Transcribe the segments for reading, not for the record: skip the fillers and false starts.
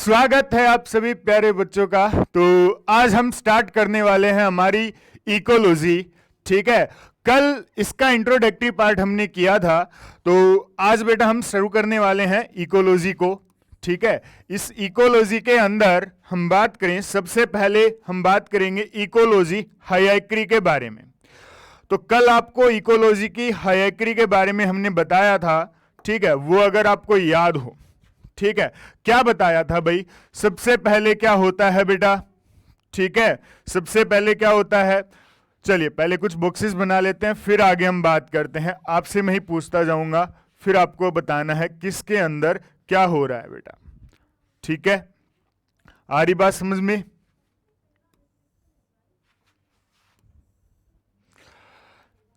स्वागत है आप सभी प्यारे बच्चों का। तो आज हम स्टार्ट करने वाले हैं हमारी इकोलॉजी। ठीक है, कल इसका इंट्रोडक्टरी पार्ट हमने किया था, तो आज बेटा हम शुरू करने वाले हैं इकोलॉजी को। ठीक है, इस इकोलॉजी के अंदर हम बात करें, सबसे पहले हम बात करेंगे इकोलॉजी हायरार्की के बारे में। तो कल आपको इकोलॉजी की हायरार्की के बारे में हमने बताया था। ठीक है, वो अगर आपको याद हो। ठीक है, क्या बताया था भाई? सबसे पहले क्या होता है बेटा? ठीक है, सबसे पहले क्या होता है? चलिए पहले कुछ बॉक्सेस बना लेते हैं, फिर आगे हम बात करते हैं। आपसे मैं ही पूछता जाऊंगा, फिर आपको बताना है किसके अंदर क्या हो रहा है बेटा। ठीक है, आ रही बात समझ में?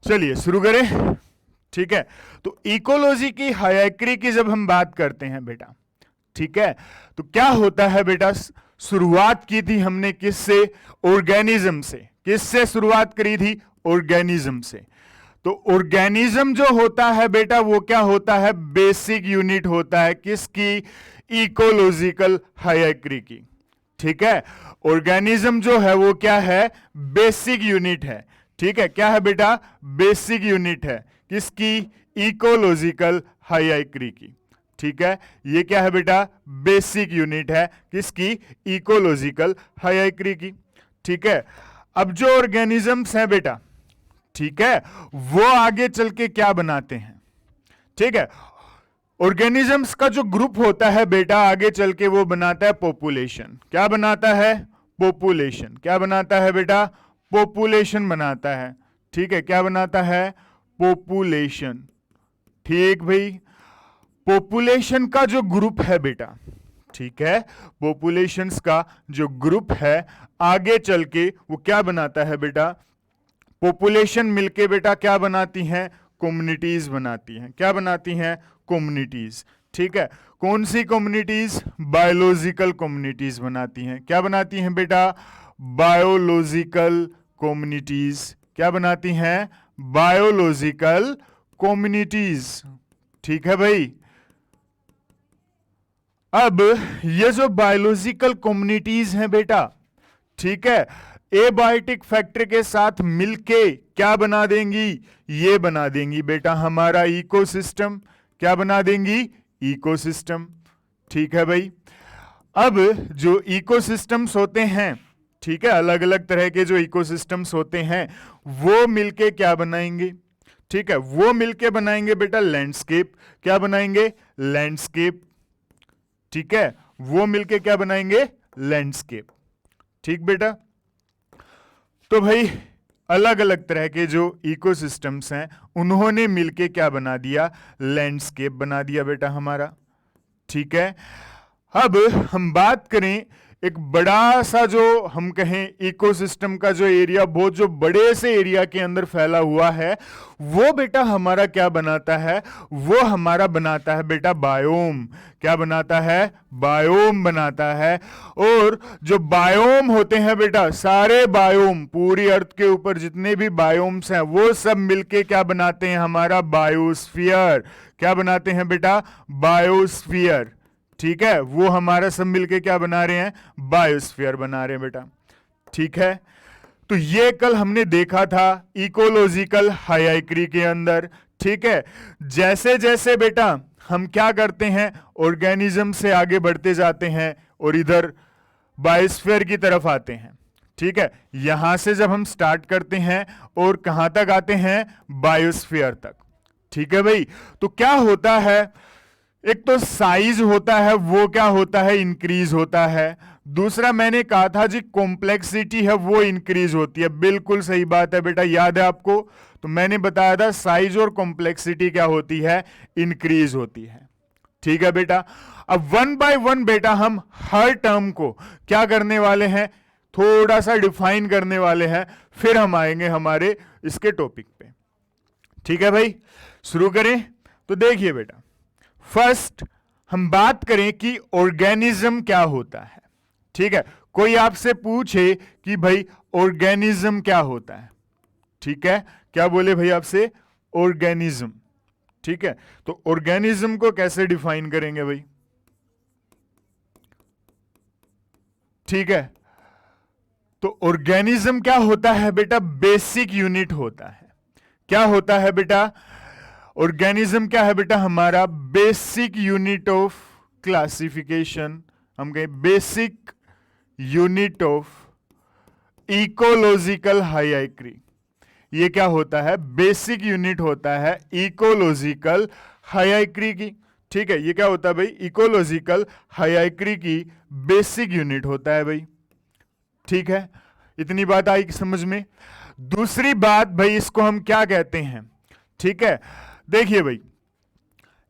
चलिए शुरू करें। ठीक है, तो इकोलॉजी की हायरार्की की जब हम बात करते हैं बेटा, ठीक है, तो क्या होता है बेटा? शुरुआत की थी हमने किससे? ऑर्गेनिज्म से। किससे शुरुआत करी थी? ऑर्गेनिज्म से। तो ऑर्गेनिज्म जो होता है बेटा, वो क्या होता है? बेसिक यूनिट होता है किसकी? इकोलॉजिकल हायरार्की की। ठीक है, ऑर्गेनिज्म जो है वो क्या है? बेसिक यूनिट है। ठीक है, क्या है बेटा? बेसिक यूनिट है किसकी? इकोलॉजिकल हायरार्की की। ठीक है, ये क्या है बेटा? बेसिक यूनिट है किसकी? इकोलॉजिकल हायरार्की की। ठीक है, अब जो ऑर्गेनिजम्स हैं बेटा, ठीक है, वो आगे चल के क्या बनाते हैं? ठीक है, ऑर्गेनिजम्स का जो ग्रुप होता है बेटा, आगे चल के वो बनाता है पॉपुलेशन। क्या बनाता है? पॉपुलेशन। क्या बनाता है बेटा? पॉपुलेशन बनाता है। ठीक है, क्या बनाता है? पॉपुलेशन। ठीक भाई, पॉपुलेशन का जो ग्रुप है बेटा, ठीक है, पॉपुलेशंस का जो ग्रुप है आगे चल के वो क्या बनाता है बेटा? पॉपुलेशन मिलके बेटा क्या बनाती हैं? कम्युनिटीज बनाती हैं। क्या बनाती हैं? कम्युनिटीज। ठीक है, कौन सी कम्युनिटीज? बायोलॉजिकल कम्युनिटीज बनाती हैं। क्या बनाती हैं बेटा? Biological communities. क्या बनाती हैं? Biological communities. ठीक है भाई, अब ये जो बायोलॉजिकल कम्युनिटीज हैं बेटा, ठीक है, एबायोटिक फैक्टर के साथ मिलके क्या बना देंगी? ये बना देंगी बेटा हमारा इकोसिस्टम। क्या बना देंगी? इकोसिस्टम। ठीक है भाई, अब जो इकोसिस्टम्स होते हैं, ठीक है, अलग अलग तरह के जो इकोसिस्टम्स होते हैं, वो मिलके क्या बनाएंगे? ठीक है, वो मिलके बनाएंगे बेटा लैंडस्केप। क्या बनाएंगे? लैंडस्केप। ठीक है, वो मिलके क्या बनाएंगे? लैंडस्केप। ठीक बेटा, तो भाई अलग अलग तरह के जो इकोसिस्टम्स हैं उन्होंने मिलके क्या बना दिया? लैंडस्केप बना दिया बेटा हमारा। ठीक है, अब हम बात करें एक बड़ा सा जो हम कहें इकोसिस्टम का जो एरिया, बहुत जो बड़े से एरिया के अंदर फैला हुआ है, वो बेटा हमारा क्या बनाता है? वो हमारा बनाता है बेटा बायोम। क्या बनाता है? बायोम बनाता है। और जो बायोम होते हैं बेटा, सारे बायोम पूरी अर्थ के ऊपर जितने भी बायोम्स हैं वो सब मिलके क्या बनाते हैं? हमारा बायोस्फीयर। क्या बनाते हैं बेटा? बायोस्फीयर। ठीक है, वो हमारा सब मिलके क्या बना रहे हैं? बायोस्फीयर बना रहे हैं बेटा। ठीक है, तो ये कल हमने देखा था इकोलॉजिकल हायरार्की के अंदर। ठीक है, जैसे जैसे बेटा हम क्या करते हैं? ऑर्गेनिज्म से आगे बढ़ते जाते हैं और इधर बायोस्फीयर की तरफ आते हैं। ठीक है, यहां से जब हम स्टार्ट करते हैं और कहां तक आते हैं? बायोस्फीयर तक। ठीक है भाई, तो क्या होता है? एक तो साइज होता है वो क्या होता है? इंक्रीज होता है। दूसरा मैंने कहा था जी कॉम्प्लेक्सिटी है वो इंक्रीज होती है। बिल्कुल सही बात है बेटा, याद है आपको? तो मैंने बताया था साइज और कॉम्प्लेक्सिटी क्या होती है? इंक्रीज होती है। ठीक है बेटा, अब वन बाय वन बेटा हम हर टर्म को क्या करने वाले हैं? थोड़ा सा डिफाइन करने वाले हैं, फिर हम आएंगे हमारे इसके टॉपिक पे। ठीक है भाई, शुरू करें। तो देखिए बेटा, फर्स्ट हम बात करें कि ऑर्गेनिज्म क्या होता है। ठीक है, कोई आपसे पूछे कि भाई ऑर्गेनिज्म क्या होता है, ठीक है, क्या बोले भाई आपसे? ऑर्गेनिज्म। ठीक है, तो ऑर्गेनिज्म को कैसे डिफाइन करेंगे भाई? ठीक है, तो ऑर्गेनिज्म क्या होता है बेटा? बेसिक यूनिट होता है। क्या होता है बेटा? ऑर्गेनिज्म क्या है बेटा? हमारा बेसिक यूनिट ऑफ क्लासिफिकेशन, हम कहें basic unit of ecological hierarchy. ये क्या होता है? बेसिक यूनिट होता है इकोलॉजिकल हायरार्की की। ठीक है, ये क्या होता है भाई? इकोलॉजिकल हायरार्की की बेसिक यूनिट होता है भाई। ठीक है, इतनी बात आई समझ में? दूसरी बात भाई, इसको हम क्या कहते हैं? ठीक है, देखिए भाई,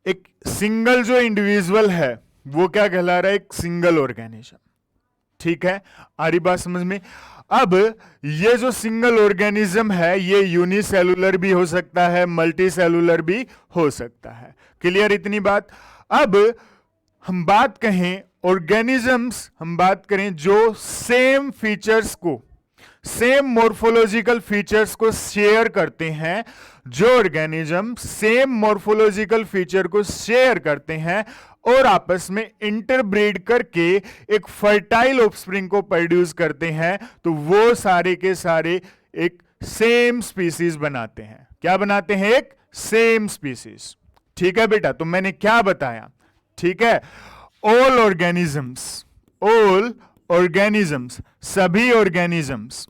एक सिंगल जो इंडिविजुअल है वो क्या कहला रहा है? एक सिंगल ऑर्गेनिज्म। ठीक है, आ रही बात समझ में? अब ये जो सिंगल ऑर्गेनिज्म है ये यूनिसेलुलर भी हो सकता है, मल्टी सेलुलर भी हो सकता है। क्लियर इतनी बात? अब हम बात कहें ऑर्गेनिजम्स, हम बात करें जो सेम फीचर्स को, सेम मॉर्फोलॉजिकल फीचर्स को शेयर करते हैं, जो ऑर्गेनिज्म सेम मॉर्फोलॉजिकल फीचर को शेयर करते हैं और आपस में इंटरब्रीड करके एक फर्टाइल ऑफस्प्रिंग को प्रोड्यूस करते हैं, तो वो सारे के सारे एक सेम स्पीसीज बनाते हैं। क्या बनाते हैं? एक सेम स्पीसीज। ठीक है बेटा, तो मैंने क्या बताया? ठीक है, ऑल ऑर्गेनिजम्स, ऑल ऑर्गेनिजम्स, सभी ऑर्गेनिजम्स,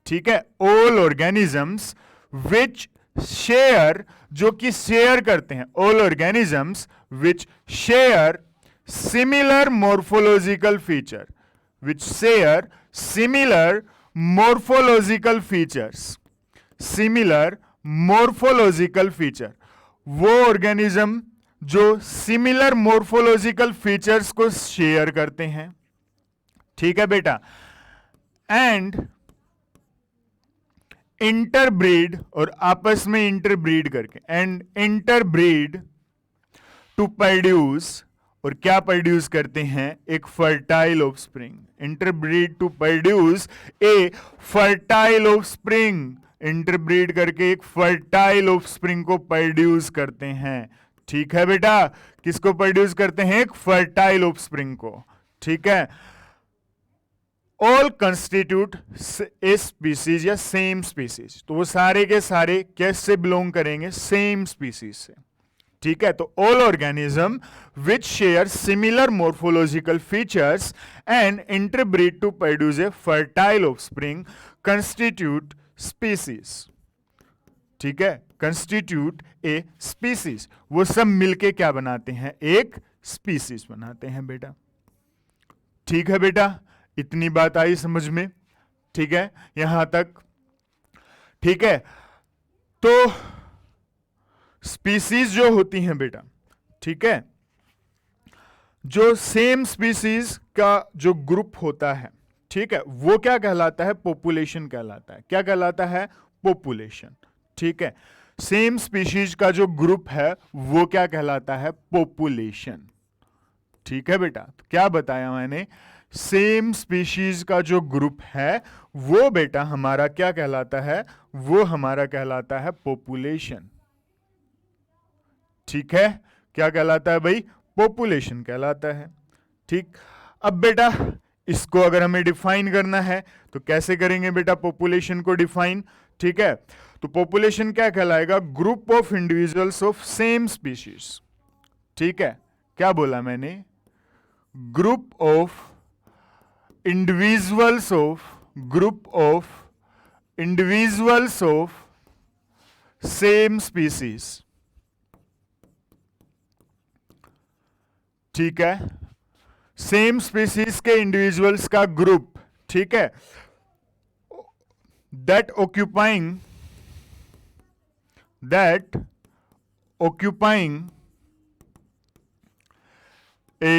ठीक है, ऑल ऑर्गेनिजम्स विच शेयर, जो कि शेयर करते हैं, all organisms which share similar morphological feature, which share similar morphological features, similar morphological feature, वो ऑर्गेनिज्म जो सिमिलर मॉर्फोलॉजिकल फीचर्स को शेयर करते हैं। ठीक है बेटा, एंड इंटरब्रीड, और आपस में इंटरब्रीड करके, एंड इंटरब्रीड टू प्रोड्यूस, और क्या प्रोड्यूस करते हैं? एक fertile offspring. Interbreed to produce a fertile offspring, interbreed करके एक फर्टाइल ऑफस्प्रिंग को प्रोड्यूस करते हैं। ठीक है बेटा, किसको प्रोड्यूस करते हैं? एक फर्टाइल ऑफस्प्रिंग को। ठीक है, ऑल कंस्टिट्यूट ए स्पीसीज या सेम स्पीसीज, तो वो सारे के सारे कैसे बिलोंग करेंगे? सेम स्पीसीज से। ठीक है, तो all organism which share similar morphological features and interbreed to produce a fertile offspring constitute species. ठीक है, कंस्टिट्यूट ए स्पीसीज, वो सब मिलके क्या बनाते हैं? एक स्पीसीज बनाते हैं बेटा। ठीक है बेटा, इतनी बात आई समझ में? ठीक है, यहां तक ठीक है। तो स्पीसीज जो होती हैं बेटा, ठीक है, जो सेम स्पीसीज का जो ग्रुप होता है, ठीक है, वो क्या कहलाता है? पॉपुलेशन कहलाता है। क्या कहलाता है? पॉपुलेशन। ठीक है, सेम स्पीशीज का जो ग्रुप है वो क्या कहलाता है? पॉपुलेशन। ठीक है बेटा, तो क्या बताया मैंने? सेम स्पीशीज का जो ग्रुप है वो बेटा हमारा क्या कहलाता है? वो हमारा कहलाता है पॉपुलेशन। ठीक है, क्या कहलाता है भाई? पॉपुलेशन कहलाता है। ठीक, अब बेटा इसको अगर हमें डिफाइन करना है तो कैसे करेंगे बेटा पॉपुलेशन को डिफाइन? ठीक है, तो पॉपुलेशन क्या कहलाएगा? Group of individuals of same species. ठीक है, क्या बोला मैंने? Group of individuals of, group of individuals of same species. ठीक है, सेम स्पीसीज के इंडिविजुअल्स का ग्रुप। ठीक है, that occupying a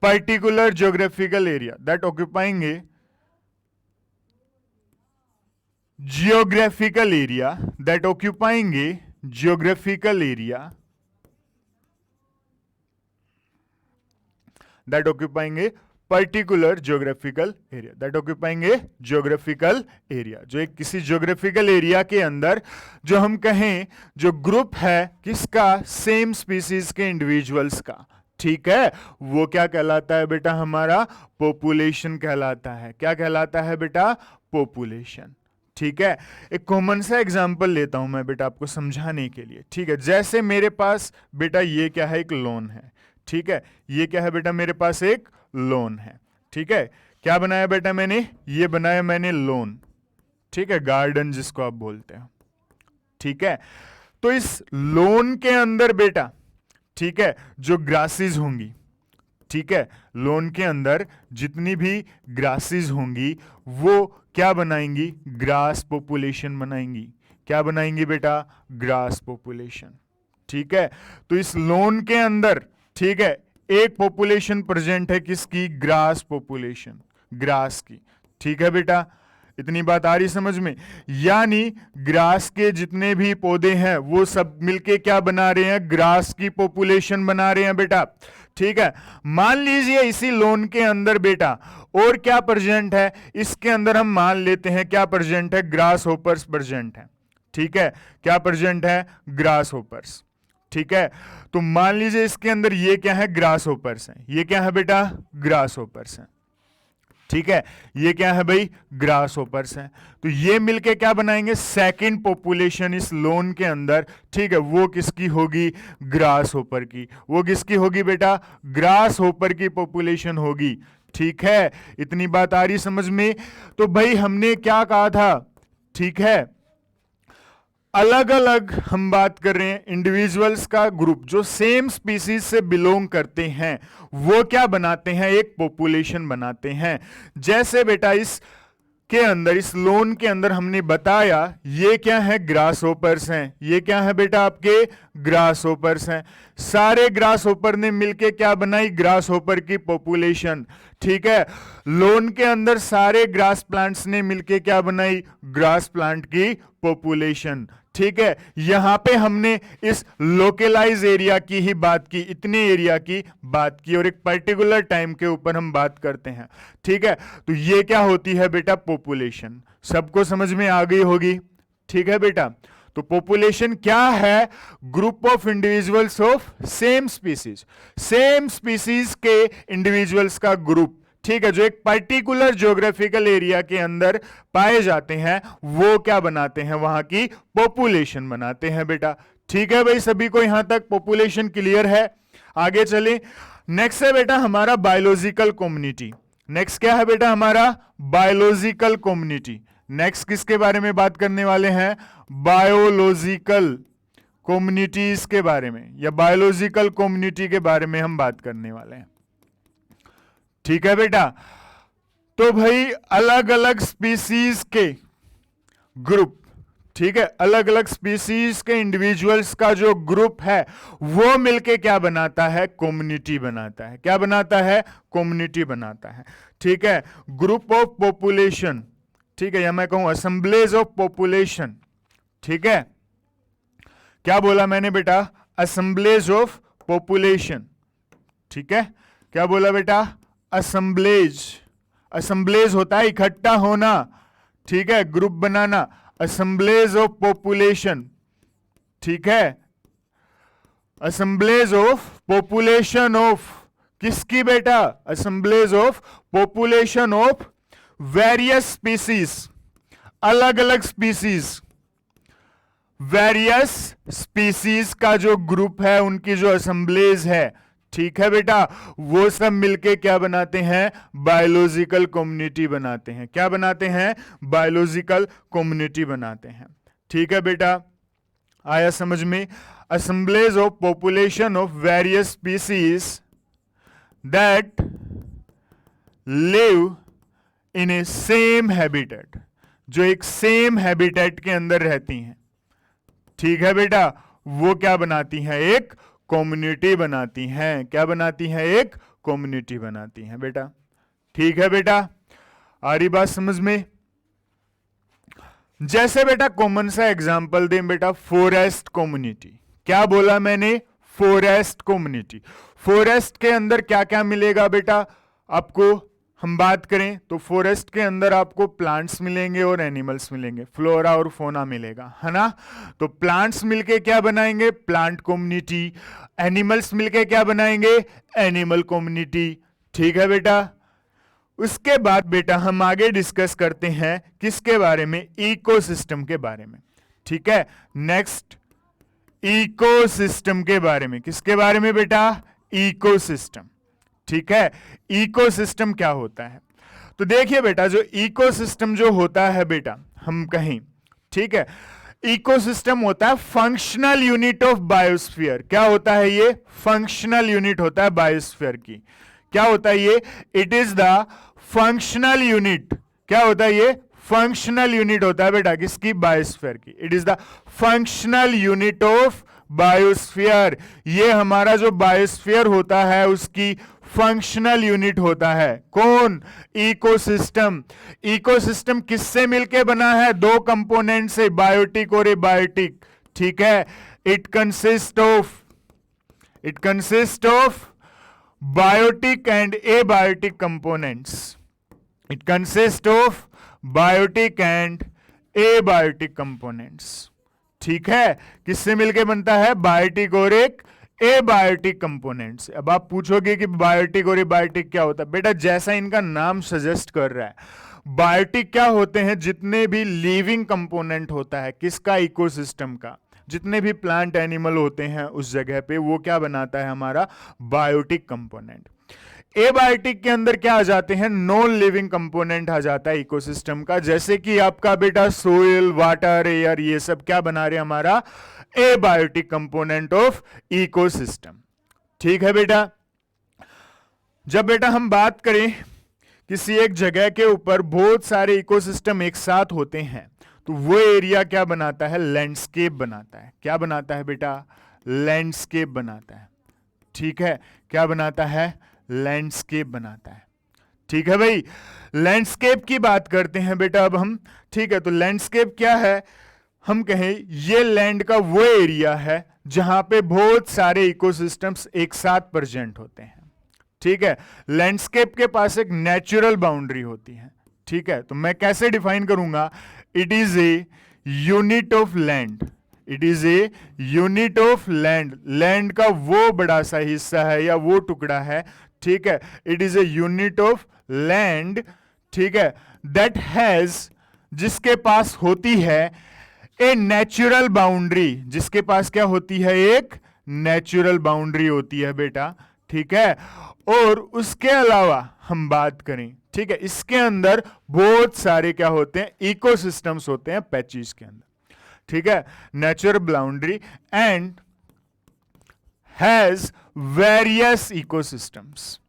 particular geographical area, that occupying a geographical area, that occupying a geographical area, that occupying a particular geographical area, that occupying A geographical area, जो एक किसी geographical area के अंदर जो हम कहें जो ग्रुप है किसका? सेम स्पीसीज के इंडिविजुअल्स का। ठीक है, वो क्या कहलाता है बेटा, हमारा पॉपुलेशन कहलाता है। क्या कहलाता है बेटा, पॉपुलेशन। ठीक है, एक कॉमन सा एग्जांपल लेता हूं मैं बेटा आपको समझाने के लिए। ठीक है, जैसे मेरे पास बेटा ये क्या है, एक लोन है। ठीक है, ये क्या है बेटा, मेरे पास एक लोन है। ठीक है, क्या बनाया बेटा मैंने, ये बनाया मैंने लोन। ठीक है, गार्डन जिसको आप बोलते हैं। ठीक है, तो इस लोन के अंदर बेटा, ठीक है, जो ग्रासेस होंगी, ठीक है, लोन के अंदर जितनी भी ग्रासेस होंगी वो क्या बनाएंगी, ग्रास पॉपुलेशन बनाएंगी। क्या बनाएंगी बेटा, ग्रास पॉपुलेशन। ठीक है, तो इस लोन के अंदर, ठीक है, एक पॉपुलेशन प्रेजेंट है किसकी, ग्रास पॉपुलेशन, ग्रास की। ठीक है बेटा, इतनी बात आ रही समझ में। यानी ग्रास के जितने भी पौधे हैं वो सब मिलके क्या बना रहे हैं, ग्रास की पॉपुलेशन बना रहे हैं बेटा। ठीक है, मान लीजिए इसी लोन के अंदर बेटा और क्या प्रेजेंट है, इसके अंदर हम मान लेते हैं क्या प्रेजेंट है, ग्रास होपर्स प्रेजेंट है। ठीक है, क्या प्रेजेंट है, ग्रास होपर्स। ठीक है, तो मान लीजिए इसके अंदर ये क्या है, ग्रास होपर्स है। ये क्या है बेटा, ग्रास होपर्स है। ठीक है, ये क्या है भाई, ग्रास होपर्स हैं। तो ये मिलके क्या बनाएंगे, सेकंड पॉपुलेशन इस लोन के अंदर। ठीक है, वो किसकी होगी, ग्रास होपर की। वो किसकी होगी बेटा, ग्रास होपर की पॉपुलेशन होगी। ठीक है, इतनी बात आ रही समझ में। तो भाई हमने क्या कहा था, ठीक है, अलग अलग हम बात कर रहे हैं इंडिविजुअल्स का ग्रुप जो सेम स्पीसीज से बिलोंग करते हैं, वो क्या बनाते हैं, एक पॉपुलेशन बनाते हैं। जैसे बेटा इस के अंदर, इस लोन के अंदर हमने बताया ये क्या है, ग्रास होपर्स हैं। ये क्या है बेटा, आपके ग्रास होपर्स हैं। सारे ग्रास होपर ने मिलके क्या बनाई, ग्रास होपर की पॉपुलेशन। ठीक है, लोन के अंदर सारे ग्रास प्लांट्स ने मिलके क्या बनाई, ग्रास प्लांट की पॉपुलेशन। ठीक है, यहां पे हमने इस लोकलाइज एरिया की ही बात की, इतने एरिया की बात की, और एक पर्टिकुलर टाइम के ऊपर हम बात करते हैं। ठीक है, तो ये क्या होती है बेटा, पॉपुलेशन। सबको समझ में आ गई होगी। ठीक है बेटा, तो पॉपुलेशन क्या है, group of individuals of same species, same species के इंडिविजुअल्स का ग्रुप। ठीक है, जो एक पर्टिकुलर ज्योग्राफिकल एरिया के अंदर पाए जाते हैं, वो क्या बनाते हैं, वहां की पॉपुलेशन बनाते हैं बेटा। ठीक है भाई, सभी को यहां तक पॉपुलेशन क्लियर है। आगे चलें, नेक्स्ट है बेटा हमारा बायोलॉजिकल कम्युनिटी। नेक्स्ट क्या है बेटा, हमारा बायोलॉजिकल कम्युनिटी। नेक्स्ट किसके बारे में बात करने वाले हैं, बायोलॉजिकल कम्युनिटीज के बारे में, या बायोलॉजिकल कम्युनिटी के बारे में हम बात करने वाले हैं। ठीक है बेटा, तो भाई अलग अलग स्पीसीज के ग्रुप, ठीक है, अलग अलग स्पीसीज के इंडिविजुअल्स का जो ग्रुप है वो मिलके क्या बनाता है, कम्युनिटी बनाता है। क्या बनाता है, कम्युनिटी बनाता है। ठीक है, ग्रुप ऑफ पॉपुलेशन, ठीक है, या मैं कहूं असेंबलेज ऑफ पॉपुलेशन। ठीक है, क्या बोला मैंने बेटा, असेंबलेज ऑफ पॉपुलेशन। ठीक है, क्या बोला बेटा, असेंबलेज। असेंबलेज होता है इकट्ठा होना, ठीक है, group banana, assemblage of population. ठीक है, असेंबलेज ऑफ पॉपुलेशन ऑफ किसकी बेटा, assemblage of population of various species, अलग अलग स्पीसीज, वेरियस स्पीसीज का जो ग्रुप है, उनकी जो असेंबलेज है, ठीक है बेटा, वो सब मिलके क्या बनाते हैं, बायोलॉजिकल कम्युनिटी बनाते हैं। क्या बनाते हैं, बायोलॉजिकल कम्युनिटी बनाते हैं। ठीक है बेटा, आया समझ में। Assemblage of population of various species that live in A same habitat, जो एक सेम हैबिटेट के अंदर रहती हैं। ठीक है बेटा, वो क्या बनाती हैं, एक कम्युनिटी बनाती हैं। क्या बनाती हैं, एक कम्युनिटी बनाती हैं बेटा। ठीक है बेटा, आ रही बात समझ में। जैसे बेटा कॉमन सा एग्जांपल दें बेटा, फॉरेस्ट कम्युनिटी। क्या बोला मैंने, फॉरेस्ट कम्युनिटी। फॉरेस्ट के अंदर क्या क्या मिलेगा बेटा आपको, हम बात करें तो फॉरेस्ट के अंदर आपको प्लांट्स मिलेंगे और एनिमल्स मिलेंगे, फ्लोरा और फोना मिलेगा, है ना। तो प्लांट्स मिलके क्या बनाएंगे, प्लांट कम्युनिटी। एनिमल्स मिलके क्या बनाएंगे, एनिमल कम्युनिटी। ठीक है बेटा। उसके बाद बेटा हम आगे डिस्कस करते हैं किसके बारे में, इकोसिस्टम के बारे में। ठीक है, नेक्स्ट इकोसिस्टम के बारे में। किसके बारे में बेटा, इकोसिस्टम। ठीक है, इकोसिस्टम क्या होता है, तो देखिए बेटा जो इकोसिस्टम जो होता है बेटा, हम कहें, ठीक है, इकोसिस्टम होता है फंक्शनल यूनिट ऑफ बायोस्फीयर। क्या होता है ये, फंक्शनल यूनिट होता है बायोस्फीयर की। क्या होता है ये, it is the functional unit. क्या होता है ये, फंक्शनल यूनिट होता है बेटा किसकी, बायोस्फीयर की। It is the functional unit of biosphere. ये हमारा जो बायोस्फीयर होता है उसकी फंक्शनल यूनिट होता है। कौन, इकोसिस्टम। इकोसिस्टम किससे मिलके बना है, दो कंपोनेंट से, बायोटिक और एबायोटिक। ठीक है, it consist of biotic and abiotic components. It consist of biotic and abiotic components. ठीक है, किससे मिलके बनता है, बायोटिक और एक एबायोटिक कंपोनेंट्स। अब आप पूछोगे कि बायोटिक और एबायोटिक क्या होता है, बेटा जैसा इनका नाम सजेस्ट कर रहा है, बायोटिक क्या होते हैं, जितने भी लिविंग कंपोनेंट होता है किसका, इकोसिस्टम का, जितने भी प्लांट एनिमल होते हैं उस जगह पे, वो क्या बनाता है, हमारा बायोटिक कंपोनेंट। एबायोटिक के अंदर क्या आ जाते हैं, नॉन लिविंग कंपोनेंट आ जाता है इकोसिस्टम का, जैसे कि आपका बेटा सोइल, वाटर, एयर, ये सब क्या बना रहे हमारा, एबायोटिक कंपोनेंट ऑफ इकोसिस्टम। ठीक है बेटा। जब बेटा हम बात करें किसी एक जगह के ऊपर बहुत सारे इकोसिस्टम एक साथ होते हैं तो वो एरिया क्या बनाता है, लैंडस्केप बनाता है। क्या बनाता है बेटा, लैंडस्केप बनाता है। ठीक है, क्या बनाता है, लैंडस्केप बनाता है। ठीक है भाई, लैंडस्केप की बात करते हैं बेटा अब हम। ठीक है, तो लैंडस्केप क्या है, हम कहें ये लैंड का वो एरिया है जहां पे बहुत सारे इकोसिस्टम्स एक साथ प्रेजेंट होते हैं। ठीक है, लैंडस्केप के पास एक नेचुरल बाउंड्री होती है। ठीक है, तो मैं कैसे डिफाइन करूंगा, it is a unit of land. It is a unit of land. Land का वो बड़ा सा हिस्सा है या वो टुकड़ा है, ठीक है, it is a unit of land. ठीक है, दैट हैज, जिसके पास होती है ए नेचुरल बाउंड्री, जिसके पास क्या होती है, एक नेचुरल बाउंड्री होती है बेटा। ठीक है, और उसके अलावा हम बात करें, ठीक है, इसके अंदर बहुत सारे क्या होते हैं, इकोसिस्टम्स होते हैं पैचेस के अंदर। ठीक है, natural boundary and has various ecosystems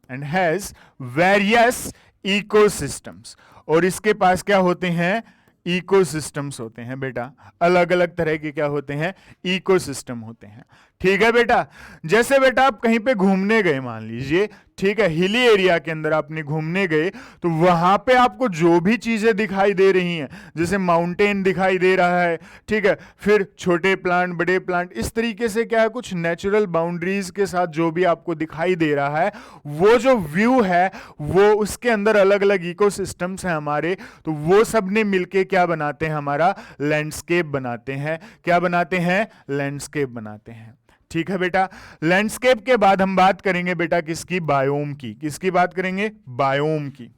और इसके पास क्या होते हैं, इकोसिस्टम्स होते हैं बेटा। अलग अलग तरह के क्या होते हैं, इकोसिस्टम होते हैं। ठीक है बेटा, जैसे बेटा आप कहीं पे घूमने गए मान लीजिए, ठीक है, हिली एरिया के अंदर आपने घूमने गए तो वहां पे आपको जो भी चीजें दिखाई दे रही हैं, जैसे माउंटेन दिखाई दे रहा है, ठीक है, फिर छोटे प्लांट, बड़े प्लांट, इस तरीके से क्या है, कुछ नेचुरल बाउंड्रीज के साथ जो भी आपको दिखाई दे रहा है, वो जो व्यू है वो उसके अंदर अलग अलग इकोसिस्टम्स हैं हमारे, तो वो सब ने मिलके क्या बनाते हैं, हमारा लैंडस्केप बनाते हैं। क्या बनाते हैं, लैंडस्केप बनाते हैं। ठीक है बेटा, लैंडस्केप के बाद हम बात करेंगे बेटा किसकी, बायोम की। किसकी बात करेंगे, बायोम की।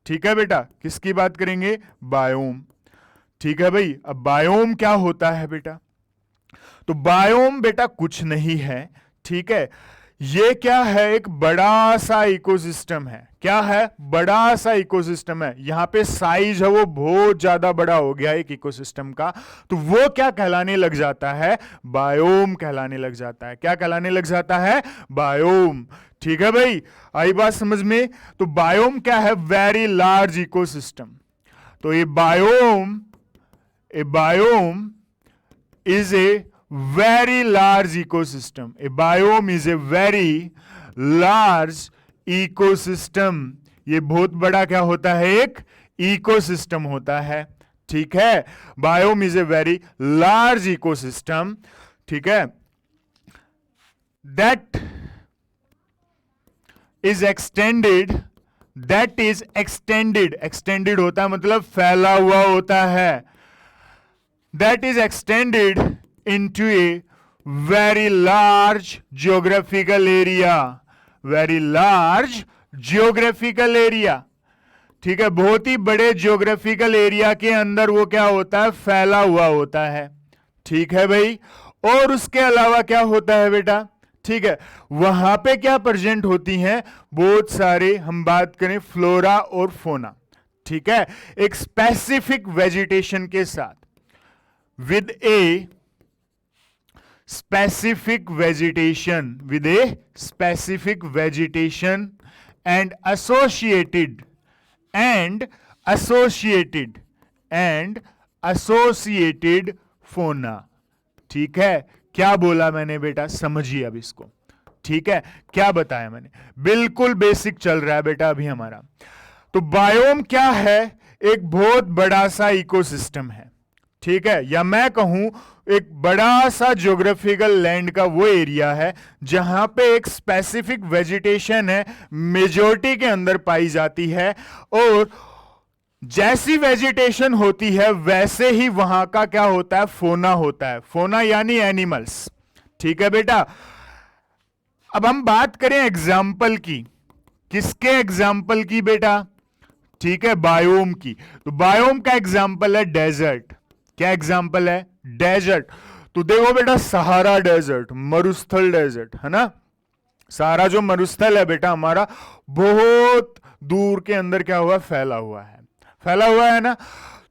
ठीक है बेटा, किसकी बात करेंगे, बायोम। ठीक है भाई, अब बायोम क्या होता है बेटा, तो बायोम बेटा कुछ नहीं है, ठीक है, ये क्या है, एक बड़ा सा इकोसिस्टम है। क्या है, बड़ा सा इकोसिस्टम है। यहां पे साइज है वो बहुत ज्यादा बड़ा हो गया एक इकोसिस्टम का, तो वो क्या कहलाने लग जाता है, बायोम कहलाने लग जाता है। क्या कहलाने लग जाता है, बायोम। ठीक है भाई, आई बात समझ में। तो बायोम क्या है, वेरी लार्ज इकोसिस्टम। तो ये biome is a very large ecosystem. A biome is a very large ecosystem. ये बहुत बड़ा क्या होता है, एक इकोसिस्टम होता है। ठीक है, biome is a very large ecosystem. ठीक है, that is extended that is extended, extended होता है मतलब फैला हुआ होता है, that is extended into a very large geographical area, very large geographical area, ठीक है, बहुत ही बड़े जियोग्राफिकल एरिया के अंदर वो क्या होता है, फैला हुआ होता है, ठीक है भाई। और उसके अलावा क्या होता है बेटा, ठीक है, वहां पे क्या प्रेजेंट होती हैं, बहुत सारे, हम बात करें फ्लोरा और फोना, ठीक है, एक स्पेसिफिक वेजिटेशन के साथ, with a specific vegetation, with a specific vegetation and associated associated फोना, ठीक है। क्या बोला मैंने बेटा, समझिए अब इसको, ठीक है, क्या बताया मैंने, बिल्कुल बेसिक चल रहा है बेटा अभी हमारा। तो बायोम क्या है, एक बहुत बड़ा सा इकोसिस्टम है, ठीक है, या मैं कहूं एक बड़ा सा ज्योग्राफिकल लैंड का वो एरिया है जहां पे एक स्पेसिफिक वेजिटेशन है, मेजॉरिटी के अंदर पाई जाती है, और जैसी वेजिटेशन होती है वैसे ही वहां का क्या होता है, फोना होता है, फोना यानी एनिमल्स, ठीक है बेटा। अब हम बात करें एग्जाम्पल की, किसके एग्जाम्पल की बेटा, ठीक है, बायोम की। तो बायोम का एग्जाम्पल है डेजर्ट, क्या एग्जाम्पल है, डेजर्ट। तो देखो बेटा, सहारा डेजर्ट, मरुस्थल डेजर्ट, है ना, सारा जो मरुस्थल है बेटा हमारा बहुत दूर के अंदर क्या हुआ, फैला हुआ है, फैला हुआ है ना।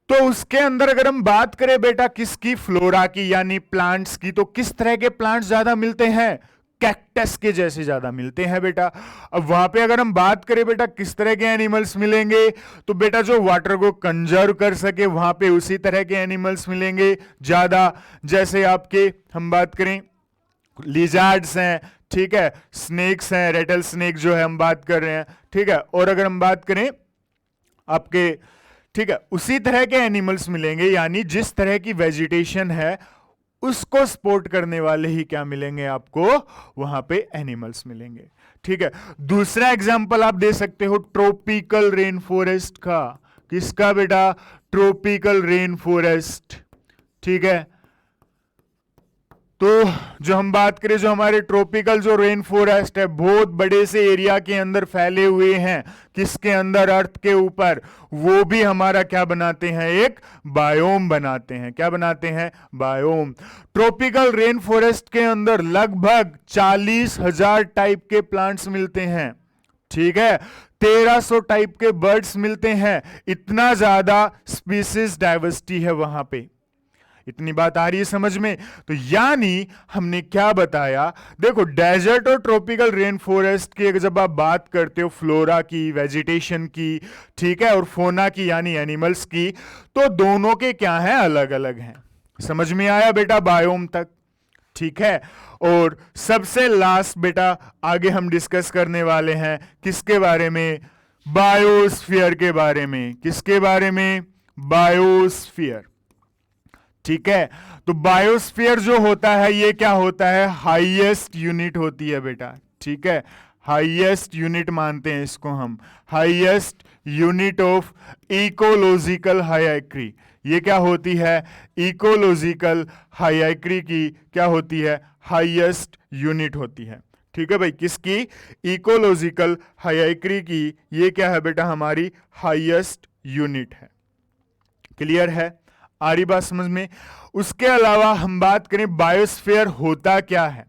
तो उसके अंदर अगर हम बात करें बेटा किसकी, फ्लोरा की यानी प्लांट्स की, तो किस तरह के प्लांट्स ज्यादा मिलते हैं, कैक्टस के जैसे ज्यादा मिलते हैं बेटा। अब वहां पे अगर हम बात करें बेटा किस तरह के एनिमल्स मिलेंगे, तो बेटा जो वाटर को कंजर्व कर सके वहां पे उसी तरह के एनिमल्स मिलेंगे ज्यादा, जैसे आपके हम बात करें लिजार्ड्स हैं, ठीक है, स्नेक्स हैं, रेटल स्नेक जो है हम बात कर रहे हैं, ठीक है, और अगर हम बात करें आपके, ठीक है, उसी तरह के एनिमल्स मिलेंगे, यानी जिस तरह की वेजिटेशन है उसको सपोर्ट करने वाले ही क्या मिलेंगे आपको, वहां पे एनिमल्स मिलेंगे, ठीक है। दूसरा एग्जांपल आप दे सकते हो ट्रॉपिकल रेन फॉरेस्ट का, किसका बेटा, ट्रॉपिकल रेन फॉरेस्ट, ठीक है। तो जो हम बात करें, जो हमारे ट्रॉपिकल जो रेन फॉरेस्ट है बहुत बड़े से एरिया के अंदर फैले हुए हैं, किसके अंदर, अर्थ के ऊपर, वो भी हमारा क्या बनाते हैं, एक बायोम बनाते हैं, क्या बनाते हैं, बायोम। ट्रॉपिकल रेन फॉरेस्ट के अंदर लगभग 40,000 टाइप के प्लांट्स मिलते हैं, ठीक है, 1300 टाइप के बर्ड्स मिलते हैं, इतना ज्यादा स्पीसीज डाइवर्सिटी है वहां पे। इतनी बात आ रही है समझ में। तो यानी हमने क्या बताया, देखो डेजर्ट और ट्रॉपिकल रेन फॉरेस्ट की जब आप बात करते हो, फ्लोरा की, वेजिटेशन की, ठीक है, और फोना की यानी एनिमल्स की, तो दोनों के क्या हैं, अलग अलग हैं। समझ में आया बेटा बायोम तक, ठीक है। और सबसे लास्ट बेटा आगे हम डिस्कस करने वाले हैं किसके बारे में, बायोस्फीयर के बारे में, किसके बारे में, बायोस्फीयर, ठीक है। तो बायोस्फीयर जो होता है ये क्या होता है, हाईएस्ट यूनिट होती है बेटा, ठीक है, हाईएस्ट यूनिट मानते हैं इसको हम, highest unit of ecological hierarchy. ये क्या होती है, इकोलॉजिकल हायरार्की की क्या होती है, हाईएस्ट यूनिट होती है, ठीक है भाई, किसकी, इकोलॉजिकल हायरार्की की, ये क्या है बेटा, हमारी हाईएस्ट यूनिट है। क्लियर है, आ रही बात समझ में। उसके अलावा हम बात करें बायोस्फीयर होता क्या है,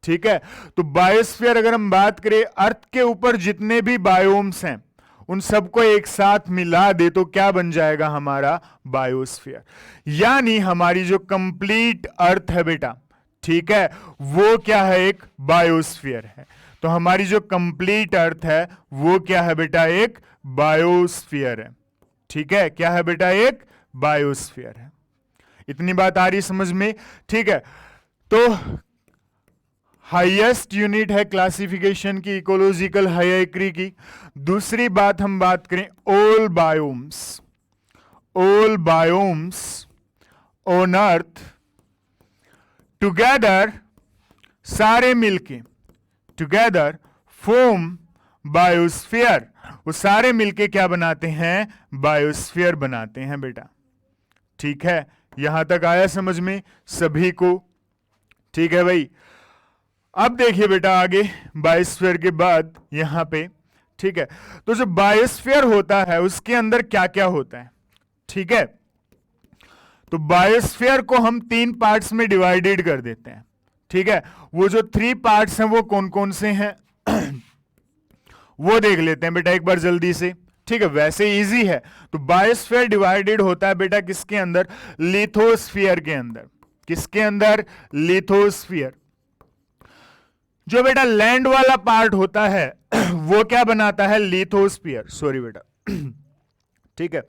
ठीक है। तो बायोस्फीयर अगर हम बात करें, अर्थ के ऊपर जितने भी बायोम्स हैं उन सबको एक साथ मिला दे तो क्या बन जाएगा हमारा, बायोस्फीयर। यानी हमारी जो कंप्लीट अर्थ है बेटा, ठीक है, वो क्या है, एक बायोस्फीयर है। तो हमारी जो कंप्लीट अर्थ है वो क्या है बेटा, एक बायोस्फीयर है, ठीक है, क्या है बेटा, एक बायोस्फीयर है। इतनी बात आ रही समझ में, ठीक है। तो हाईएस्ट यूनिट है क्लासिफिकेशन की, इकोलॉजिकल हायरार्की की। दूसरी बात हम बात करें, all biomes on earth together, सारे मिलके टुगेदर फॉर्म बायोस्फीयर। वो सारे मिलके क्या बनाते हैं? बायोस्फीयर बनाते हैं बेटा। ठीक है, यहां तक आया समझ में सभी को? ठीक है भाई। अब देखिए बेटा आगे बायोस्फीयर के बाद यहां पे, ठीक है, तो जो बायोस्फीयर होता है उसके अंदर क्या क्या होता है? ठीक है, तो बायोस्फीयर को हम 3 पार्ट्स में डिवाइडेड कर देते हैं। ठीक है, वो जो 3 पार्ट्स हैं वो कौन कौन से हैं वो देख लेते हैं बेटा एक बार जल्दी से। ठीक है, वैसे इजी है। तो बायोस्फीयर डिवाइडेड होता है बेटा किसके अंदर? लिथोस्फीयर के अंदर। किसके अंदर? लिथोस्फीयर। जो बेटा लैंड वाला पार्ट होता है वो क्या बनाता है? लिथोस्फीयर। सॉरी बेटा ठीक है,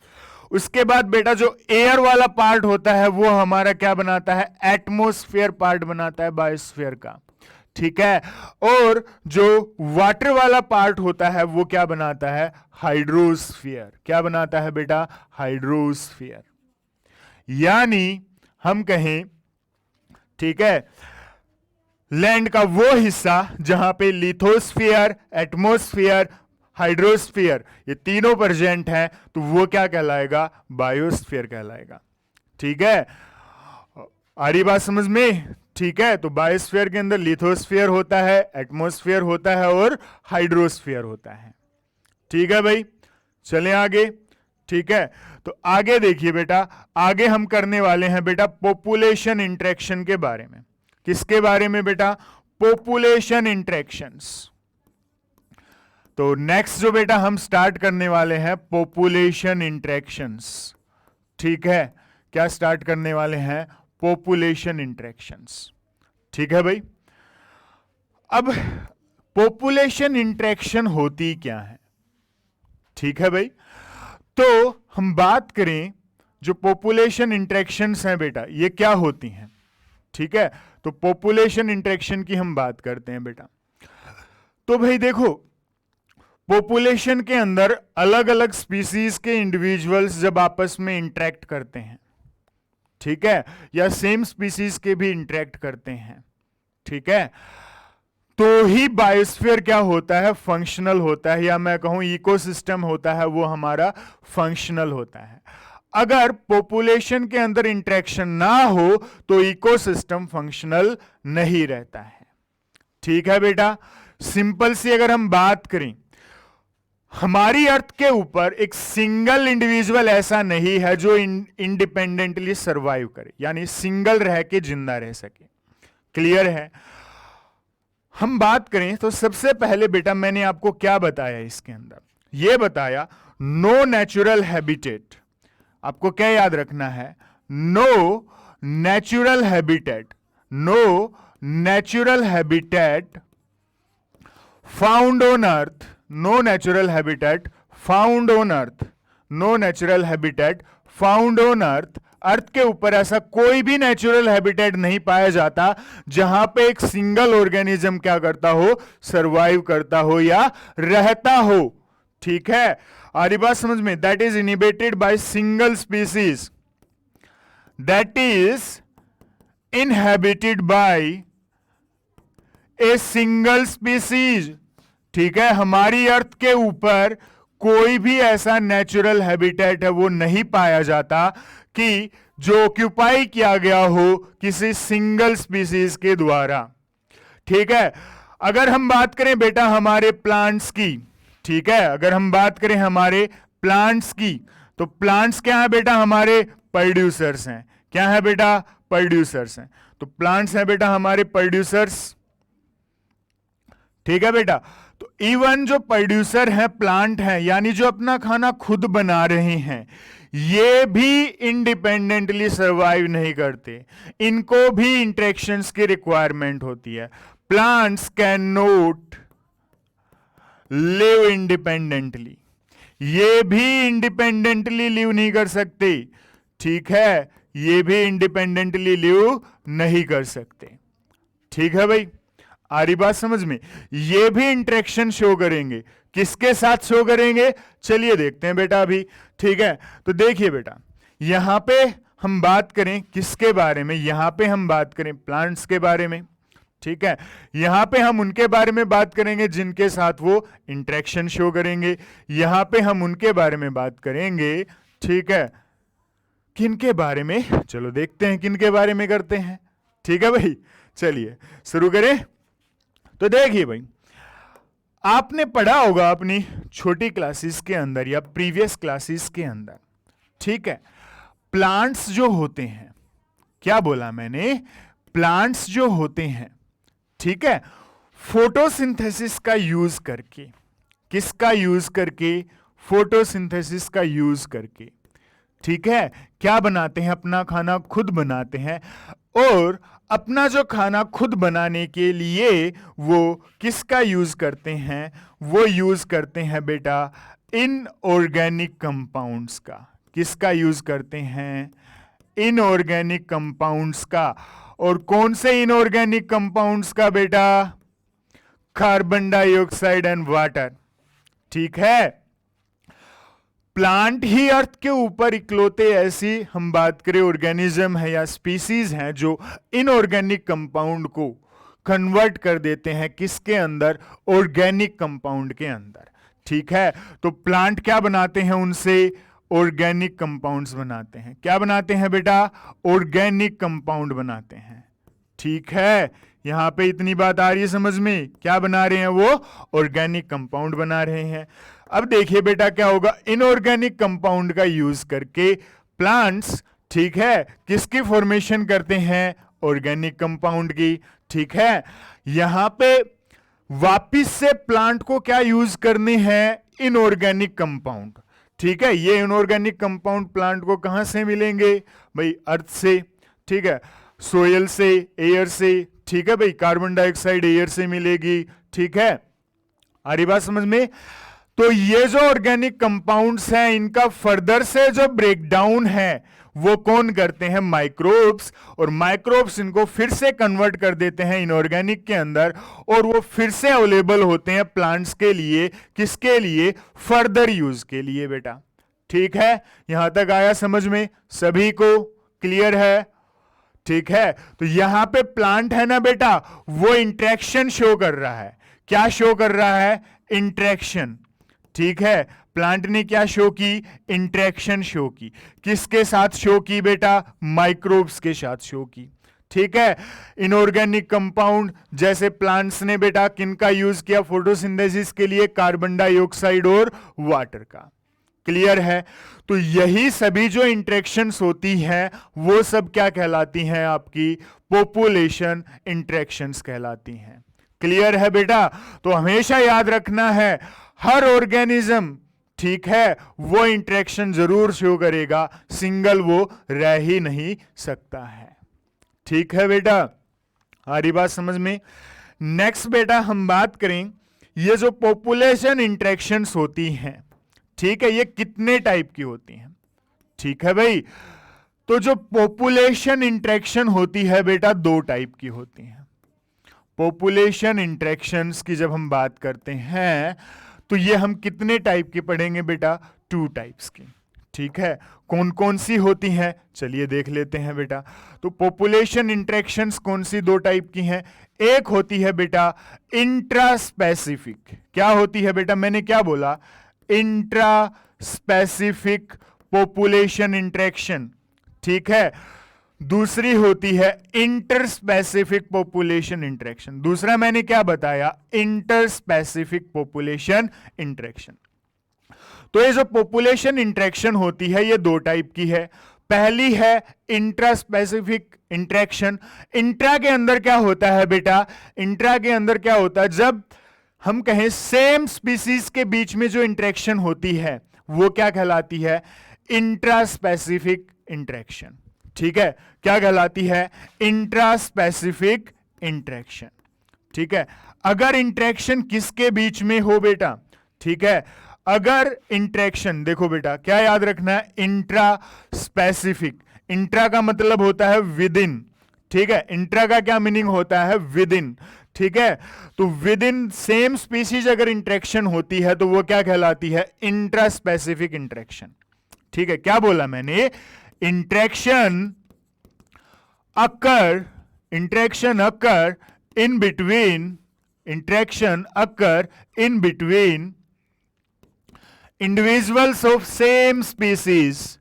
उसके बाद बेटा जो एयर वाला पार्ट होता है वो हमारा क्या बनाता है? एटमॉस्फेयर पार्ट बनाता है बायोस्फीयर का। ठीक है, और जो वाटर वाला पार्ट होता है वो क्या बनाता है? हाइड्रोस्फीयर। क्या बनाता है बेटा? हाइड्रोस्फीयर। यानी हम कहें, ठीक है, लैंड का वो हिस्सा जहां पे लिथोस्फीयर, एटमॉस्फेयर, हाइड्रोस्फीयर ये तीनों प्रेजेंट हैं, तो वो क्या कहलाएगा? बायोस्फीयर कहलाएगा। ठीक है, आ रही बात समझ में? ठीक है, तो बायोस्फीयर के अंदर लिथोस्फीयर होता है, एटमॉस्फेयर होता है और हाइड्रोस्फीयर होता है। ठीक है भाई, चलें आगे। ठीक है, तो आगे देखिए बेटा, आगे हम करने वाले हैं बेटा पॉपुलेशन इंटरेक्शन के बारे में। किसके बारे में बेटा? Population interactions. तो नेक्स्ट जो बेटा हम स्टार्ट करने वाले हैं पॉपुलेशन इंटरेक्शंस। ठीक है, क्या स्टार्ट करने वाले हैं? Population interactions. ठीक है भाई। अब पॉपुलेशन इंटरेक्शन होती क्या है? ठीक है भाई, तो हम बात करें जो पॉपुलेशन इंटरेक्शंस हैं बेटा ये क्या होती हैं? ठीक है, तो पॉपुलेशन इंटरेक्शन की हम बात करते हैं बेटा। तो भाई देखो, पॉपुलेशन के अंदर अलग अलग स्पीसीज के इंडिविजुअल्स जब आपस में इंटरेक्ट करते हैं, ठीक है, या सेम स्पीसीज के भी इंटरेक्ट करते हैं, ठीक है, तो ही बायोस्फीयर क्या होता है? फंक्शनल होता है, या मैं कहूं इकोसिस्टम होता है वो हमारा फंक्शनल होता है। अगर पॉपुलेशन के अंदर इंटरेक्शन ना हो तो इकोसिस्टम फंक्शनल नहीं रहता है। ठीक है बेटा, सिंपल सी अगर हम बात करें, हमारी अर्थ के ऊपर एक सिंगल इंडिविजुअल ऐसा नहीं है जो इंडिपेंडेंटली सरवाइव करे, यानी सिंगल रह के जिंदा रह सके। क्लियर है? हम बात करें तो सबसे पहले बेटा मैंने आपको क्या बताया इसके अंदर? यह बताया नो नेचुरल हैबिटेट। आपको क्या याद रखना है? No natural habitat, no natural habitat found on earth, no natural habitat found on earth, no natural habitat found on earth. Earth के ऊपर ऐसा कोई भी नेचुरल हैबिटेट नहीं पाया जाता जहां पे एक सिंगल ऑर्गेनिज्म क्या करता हो? सरवाइव करता हो या रहता हो। ठीक है, आरी बात समझ में? That is inhibited by single species, that is inhabited bye a single species. ठीक है, हमारी अर्थ के ऊपर कोई भी ऐसा नेचुरल हैबिटेट है वो नहीं पाया जाता कि जो ऑक्यूपाई किया गया हो किसी सिंगल स्पीसीज के द्वारा। ठीक है, अगर हम बात करें बेटा हमारे प्लांट्स की, ठीक है, अगर हम बात करें हमारे प्लांट्स की, तो प्लांट्स क्या है बेटा? हमारे प्रोड्यूसर्स हैं। क्या है बेटा? प्रोड्यूसर्स हैं। तो प्लांट्स हैं बेटा हमारे प्रोड्यूसर्स। ठीक है बेटा, तो इवन जो प्रोड्यूसर हैं प्लांट हैं, यानी जो अपना खाना खुद बना रहे हैं, ये भी इंडिपेंडेंटली सरवाइव नहीं करते, इनको भी इंटरेक्शंस की रिक्वायरमेंट होती है। Plants can not live independently, ये भी इंडिपेंडेंटली लिव नहीं कर सकते। ठीक है, ये भी इंडिपेंडेंटली लिव नहीं कर सकते। ठीक है भाई, आ रही बात समझ में? ये भी इंटरेक्शन शो करेंगे, किसके साथ शो करेंगे? चलिए देखते हैं बेटा अभी। ठीक है, तो देखिए बेटा यहां पे हम बात करें किसके बारे में? यहां पे हम बात करें प्लांट्स के बारे में। ठीक है, यहां पे हम उनके बारे में बात करेंगे जिनके साथ वो इंटरेक्शन शो करेंगे, यहां पे हम उनके बारे में बात करेंगे, ठीक है, किनके बारे में, चलो देखते हैं किनके बारे में करते हैं। ठीक है भाई, चलिए शुरू करें। तो देखिए भाई, आपने पढ़ा होगा अपनी छोटी क्लासेस के अंदर या प्रीवियस क्लासेस के अंदर, ठीक है, प्लांट्स जो होते हैं, क्या बोला मैंने, प्लांट्स जो होते हैं, ठीक है, फोटोसिंथेसिस का यूज करके, किसका यूज करके, फोटोसिंथेसिस का यूज करके, ठीक है, क्या बनाते हैं, अपना खाना खुद बनाते हैं। और अपना जो खाना खुद बनाने के लिए वो किसका यूज करते हैं, वो यूज करते हैं बेटा इनऑर्गेनिक कंपाउंड्स का। किसका यूज करते हैं, इनऑर्गेनिक कंपाउंड्स का। और कौन से इनऑर्गेनिक कंपाउंड्स का बेटा, कार्बन डाइऑक्साइड एंड वाटर। ठीक है, प्लांट ही अर्थ के ऊपर इकलौते ऐसी हम बात करें ऑर्गेनिज्म है या स्पीसीज हैं जो इनऑर्गेनिक कंपाउंड को कन्वर्ट कर देते हैं किसके अंदर, ऑर्गेनिक कंपाउंड के अंदर। ठीक है, तो प्लांट क्या बनाते हैं, उनसे ऑर्गेनिक कंपाउंड्स बनाते हैं। क्या बनाते हैं बेटा, ऑर्गेनिक कंपाउंड बनाते हैं। ठीक है, यहां पे इतनी बात आ रही है समझ में, क्या बना रहे हैं वो, ऑर्गेनिक कंपाउंड बना रहे हैं। अब देखिए बेटा क्या होगा, इनऑर्गेनिक कंपाउंड का यूज करके प्लांट्स, ठीक है, किसकी फॉर्मेशन करते हैं, ऑर्गेनिक कंपाउंड की। ठीक है, यहां पे वापिस से प्लांट को क्या यूज करने हैं, इनऑर्गेनिक कंपाउंड। ठीक है, ये इनऑर्गेनिक कंपाउंड प्लांट को कहां से मिलेंगे भाई, अर्थ से, ठीक है, सोयल से, एयर से, ठीक है भाई, कार्बन डाइऑक्साइड एयर से मिलेगी। ठीक है, आ रही बात समझ में। तो ये जो ऑर्गेनिक कंपाउंड्स हैं, इनका फर्दर से जो ब्रेकडाउन है वो कौन करते हैं, माइक्रोब्स। और माइक्रोब्स इनको फिर से कन्वर्ट कर देते हैं इनऑर्गेनिक के अंदर, और वो फिर से अवेलेबल होते हैं प्लांट्स के लिए, किसके लिए, फर्दर यूज के लिए बेटा। ठीक है, यहां तक आया समझ में, सभी को क्लियर है। ठीक है, तो यहां पे प्लांट है ना बेटा, वो इंटरेक्शन शो कर रहा है। क्या शो कर रहा है, इंटरेक्शन। ठीक है, प्लांट ने क्या शो की, इंटरेक्शन शो की। किसके साथ शो की बेटा, माइक्रोब्स के साथ शो की। ठीक है, इनऑर्गेनिक कंपाउंड जैसे प्लांट्स ने बेटा किनका यूज किया फोटोसिंथेसिस के लिए, कार्बन डाइऑक्साइड और वाटर का। क्लियर है, तो यही सभी जो इंटरेक्शंस होती हैं वो सब क्या कहलाती हैं, आपकी पॉपुलेशन इंटरेक्शंस कहलाती हैं। क्लियर है बेटा, तो हमेशा याद रखना है हर ऑर्गेनिज्म, ठीक है, वो इंटरेक्शन जरूर शो करेगा, सिंगल वो रह ही नहीं सकता है। ठीक है बेटा, आ रही बात समझ में। नेक्स्ट बेटा हम बात करें, ये जो पॉपुलेशन इंटरेक्शंस होती हैं, ठीक है, ये कितने टाइप की होती हैं। ठीक है भाई, तो जो पॉपुलेशन इंटरेक्शन होती है बेटा, दो टाइप की होती हैं। पॉपुलेशन इंटरेक्शंस की जब हम बात करते हैं तो ये हम कितने टाइप की पढ़ेंगे बेटा, 2 टाइप्स की। ठीक है, कौन कौन सी होती हैं, चलिए देख लेते हैं बेटा। तो पॉपुलेशन इंटरेक्शंस कौन सी 2 टाइप की हैं, एक होती है बेटा इंट्रा स्पेसिफिक। क्या होती है बेटा, मैंने क्या बोला, इंट्रा स्पेसिफिक पॉपुलेशन इंटरेक्शन। ठीक है, दूसरी होती है इंटर स्पेसिफिक पॉपुलेशन इंटरेक्शन। दूसरा मैंने क्या बताया, इंटर स्पेसिफिक पॉपुलेशन इंटरेक्शन। तो ये जो पॉपुलेशन इंटरेक्शन होती है ये 2 टाइप की है। पहली है इंट्रा स्पेसिफिक इंटरेक्शन। इंट्रा के अंदर क्या होता है बेटा, इंट्रा के अंदर क्या होता है, जब हम कहें सेम स्पीसीज के बीच में जो इंटरेक्शन होती है वो क्या कहलाती है, इंट्रा स्पेसिफिक इंटरेक्शन। ठीक है, क्या कहलाती है, इंट्रा स्पेसिफिक इंटरेक्शन। ठीक है, अगर इंटरेक्शन किसके बीच में हो बेटा, ठीक है, अगर इंटरेक्शन, देखो बेटा क्या याद रखना है, इंट्रा स्पेसिफिक, इंट्रा का मतलब होता है विद इन। ठीक है, इंट्रा का क्या मीनिंग होता है, विद इन। ठीक है, तो विद इन सेम स्पीसीज अगर इंटरेक्शन होती है तो वो क्या कहलाती है, इंट्रा स्पेसिफिक इंटरेक्शन। ठीक है, क्या बोला मैंने, interaction occur in between interaction occur in between individuals of same species,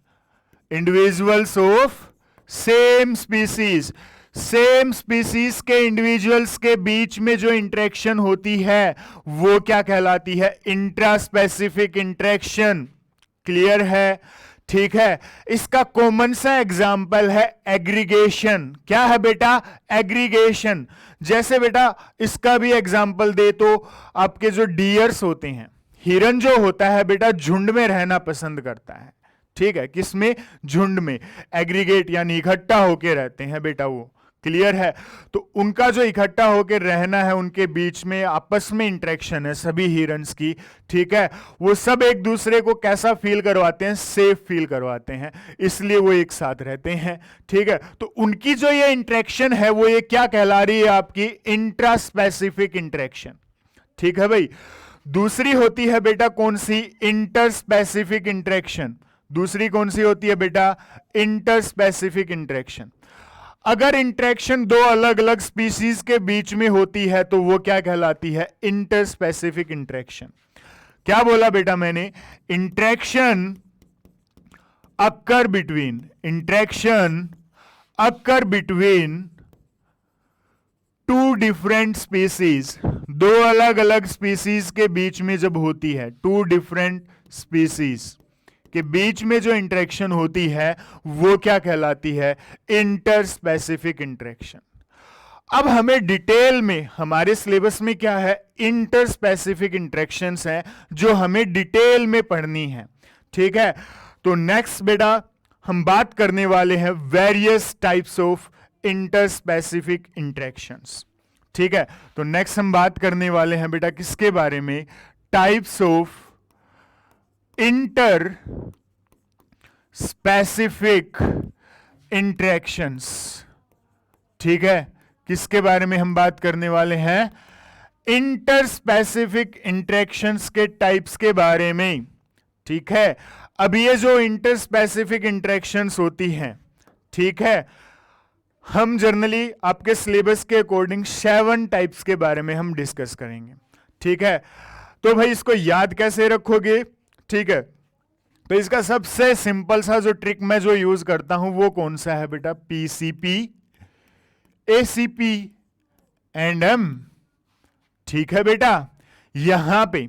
individuals of same species, same species के इंडिविजुअल्स के बीच में जो इंटरेक्शन होती है वो क्या कहलाती है? Intraspecific interaction. क्लियर है? ठीक है। इसका कॉमन सा एग्जाम्पल है एग्रीगेशन। क्या है बेटा? एग्रीगेशन। जैसे बेटा इसका भी एग्जाम्पल दे तो आपके जो डियर्स होते हैं, हिरन जो होता है बेटा झुंड में रहना पसंद करता है। ठीक है, किसमें? झुंड में। एग्रीगेट यानी इकट्ठा होके रहते हैं बेटा वो। क्लियर है? तो उनका जो इकट्ठा होकर रहना है, उनके बीच में आपस में इंटरेक्शन है सभी हिरन्स की। ठीक है, वो सब एक दूसरे को कैसा फील करवाते हैं? सेफ फील करवाते हैं, इसलिए वो एक साथ रहते हैं। ठीक है, तो उनकी जो ये इंटरेक्शन है वो ये क्या कहला रही है? आपकी इंट्रास्पेसिफिक इंटरेक्शन। ठीक है भाई। दूसरी होती है बेटा कौन सी? Interspecific interaction. दूसरी कौन सी होती है बेटा? Interspecific interaction. अगर इंटरेक्शन दो अलग अलग स्पीसीज के बीच में होती है तो वो क्या कहलाती है? Interspecific interaction. क्या बोला बेटा मैंने? Interaction occur between, interaction occur between two different species. दो अलग अलग स्पीसीज के बीच में जब होती है, टू डिफरेंट स्पीसीज के बीच में जो इंटरेक्शन होती है वो क्या कहलाती है? Interspecific interaction. अब हमें डिटेल में हमारे सिलेबस में क्या है? इंटरस्पेसिफिक इंटरेक्शंस हैं जो हमें डिटेल में पढ़नी है। ठीक है, तो नेक्स्ट बेटा हम बात करने वाले हैं various types of interspecific interactions. ठीक है, तो नेक्स्ट हम बात करने वाले हैं बेटा किसके बारे में? Types of inter specific interactions. ठीक है, किसके बारे में हम बात करने वाले हैं? इंटर स्पेसिफिक इंटरेक्शंस के टाइप्स के बारे में। ठीक है, अब ये जो इंटर स्पेसिफिक इंटरेक्शंस होती हैं, ठीक है, हम जनरली आपके सिलेबस के अकॉर्डिंग 7 टाइप्स के बारे में हम डिस्कस करेंगे। ठीक है, तो भाई इसको याद कैसे रखोगे? ठीक है, तो इसका सबसे सिंपल सा जो ट्रिक मैं जो यूज करता हूं वो कौन सा है बेटा? PCP, ACP and M. ठीक है बेटा, यहां पे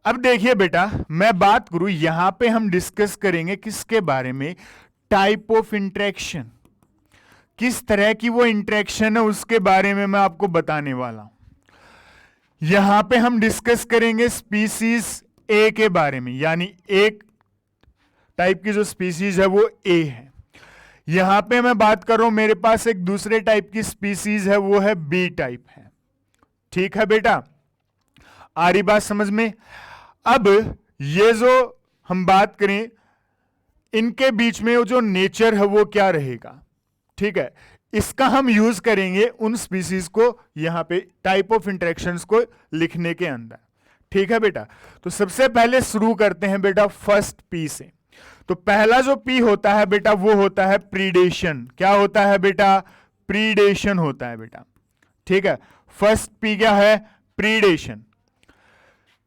अब देखिए बेटा मैं बात करूं, यहां पे हम डिस्कस करेंगे किसके बारे में? Type of interaction. किस तरह की वो इंटरेक्शन है उसके बारे में मैं आपको बताने वाला हूं। यहां पे हम डिस्कस करेंगे स्पीसीज ए के बारे में, यानी एक टाइप की जो स्पीसीज है वो ए है। यहां पे मैं बात कर रहा हूं मेरे पास एक दूसरे टाइप की स्पीसीज है, वो है बी टाइप है। ठीक है बेटा, आ रही बात समझ में? अब ये जो हम बात करें इनके बीच में जो नेचर है वो क्या रहेगा? ठीक है, इसका हम यूज करेंगे उन स्पीसीज को यहां पे टाइप ऑफ इंटरेक्शंस को लिखने के अंदर। ठीक है बेटा, तो सबसे पहले शुरू करते हैं बेटा फर्स्ट पी से। तो पहला जो पी होता है बेटा वो होता है प्रीडेशन। क्या होता है बेटा? प्रीडेशन होता है बेटा। ठीक है, फर्स्ट पी क्या है? प्रीडेशन।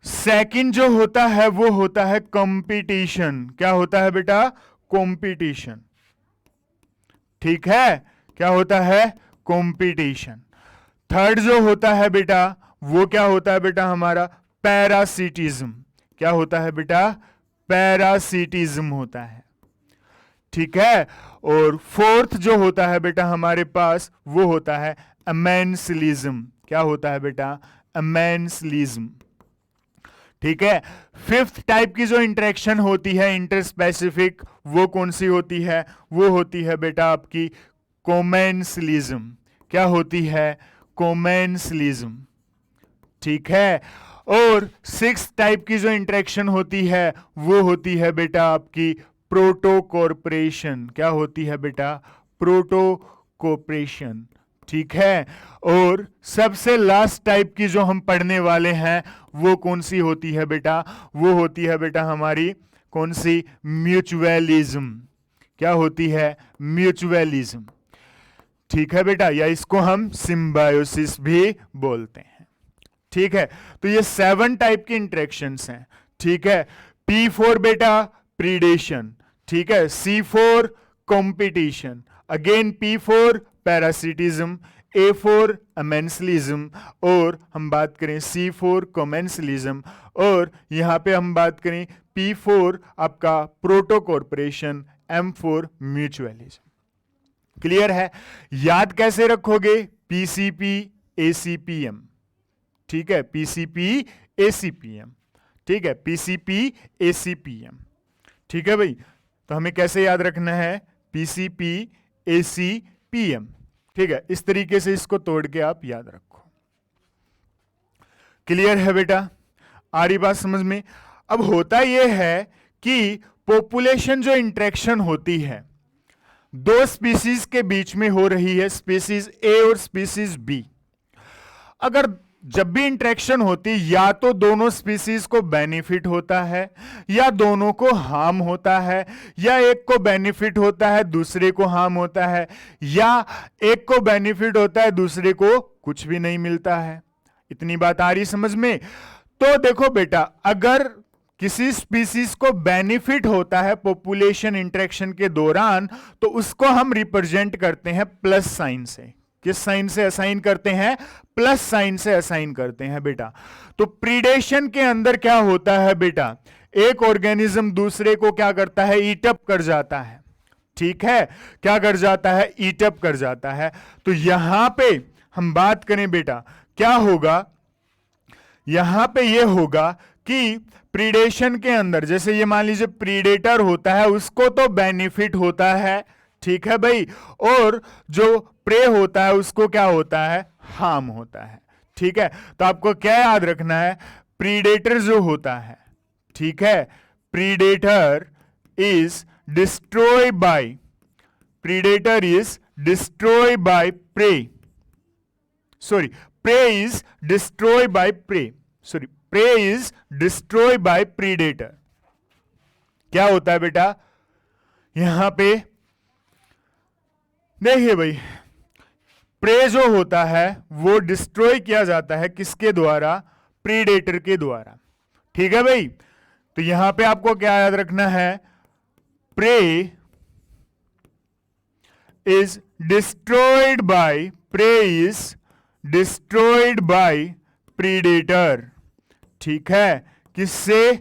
सेकंड जो होता है वो होता है कंपटीशन। क्या होता है बेटा? कंपटीशन। ठीक है, क्या होता है? कंपटीशन। थर्ड जो होता है बेटा वो क्या होता है बेटा? हमारा पैरासिटिज्म। क्या होता है बेटा? पैरासिटिज्म होता है। ठीक है, और फोर्थ जो होता है बेटा हमारे पास वो होता है अमेंसलिज्म। क्या होता है बेटा? अमेंसलिज्म। ठीक है, फिफ्थ टाइप की जो इंटरेक्शन होती है इंटरस्पेसिफिक वो कौन सी होती है? वो होती है बेटा आपकी कोमेंसलिज्म। क्या होती है? कोमेंसलिज्म। ठीक है, और सिक्स टाइप की जो इंटरेक्शन होती है वो होती है बेटा आपकी प्रोटो कॉर्पोरेशन। क्या होती है बेटा? Proto corporation. ठीक है, और सबसे लास्ट टाइप की जो हम पढ़ने वाले हैं वो कौन सी होती है बेटा? वो होती है बेटा हमारी कौन सी? म्यूचुअलिज्म। क्या होती है? म्यूचुअलिज्म। ठीक है बेटा, या इसको हम सिम्बायोसिस भी बोलते हैं। ठीक है, तो ये 7 टाइप की इंटरेक्शंस हैं। ठीक है, P4 बेटा प्रीडेशन, ठीक है, C4 competition, again P4 parasitism, A4 amensalism, और हम बात करें C4 कमेंसलिज्म, और यहां पे हम बात करें P4 आपका प्रोटोकॉर्पोरेशन, M4 म्यूचुअलिज्म। क्लियर है? याद कैसे रखोगे? PCP ACPM, ठीक है, PCP ACPM, ठीक है, PCP ACPM, ठीक है भाई। तो हमें कैसे याद रखना है? PCP ACPM, ठीक है, इस तरीके से इसको तोड़ के आप याद रखो। क्लियर है बेटा? आ रही बात समझ में? अब होता यह है कि पॉपुलेशन जो इंटरेक्शन होती है दो स्पीसीज के बीच में हो रही है, स्पीसीज ए और स्पीसीज बी, अगर जब भी इंटरेक्शन होती या तो दोनों स्पीसीज को बेनिफिट होता है या दोनों को हार्म होता है, या एक को बेनिफिट होता है दूसरे को हार्म होता है, या एक को बेनिफिट होता है दूसरे को कुछ भी नहीं मिलता है। इतनी बात आ रही समझ में? तो देखो बेटा, अगर किसी स्पीसीज को बेनिफिट होता है पॉपुलेशन इंटरेक्शन के दौरान, तो उसको हम रिप्रेजेंट करते हैं प्लस साइन से। किस साइन से असाइन करते हैं? प्लस साइन से असाइन करते हैं बेटा। तो प्रीडेशन के अंदर क्या होता है बेटा? एक ऑर्गेनिज्म दूसरे को क्या करता है? ईट अप कर जाता है। ठीक है, क्या कर जाता है? ईट अप कर जाता है। तो यहां पे हम बात करें बेटा, क्या होगा? यहां पे यह होगा कि प्रीडेशन के अंदर, जैसे ये मान लीजिए प्रीडेटर होता है, उसको तो बेनिफिट होता है, ठीक है भाई, और जो प्रे होता है उसको क्या होता है? हार्म होता है। ठीक है, तो आपको क्या याद रखना है? प्रीडेटर जो होता है, ठीक है, predator is destroy by prey, sorry, prey is destroy by prey, sorry, prey is destroy by predator. क्या होता है बेटा यहां पे? देखिए भाई, प्रे जो होता है वो डिस्ट्रॉय किया जाता है किसके द्वारा? प्रीडेटर के द्वारा। ठीक है भाई, तो यहां पे आपको क्या याद रखना है? Prey is destroyed by predator. ठीक है, किससे?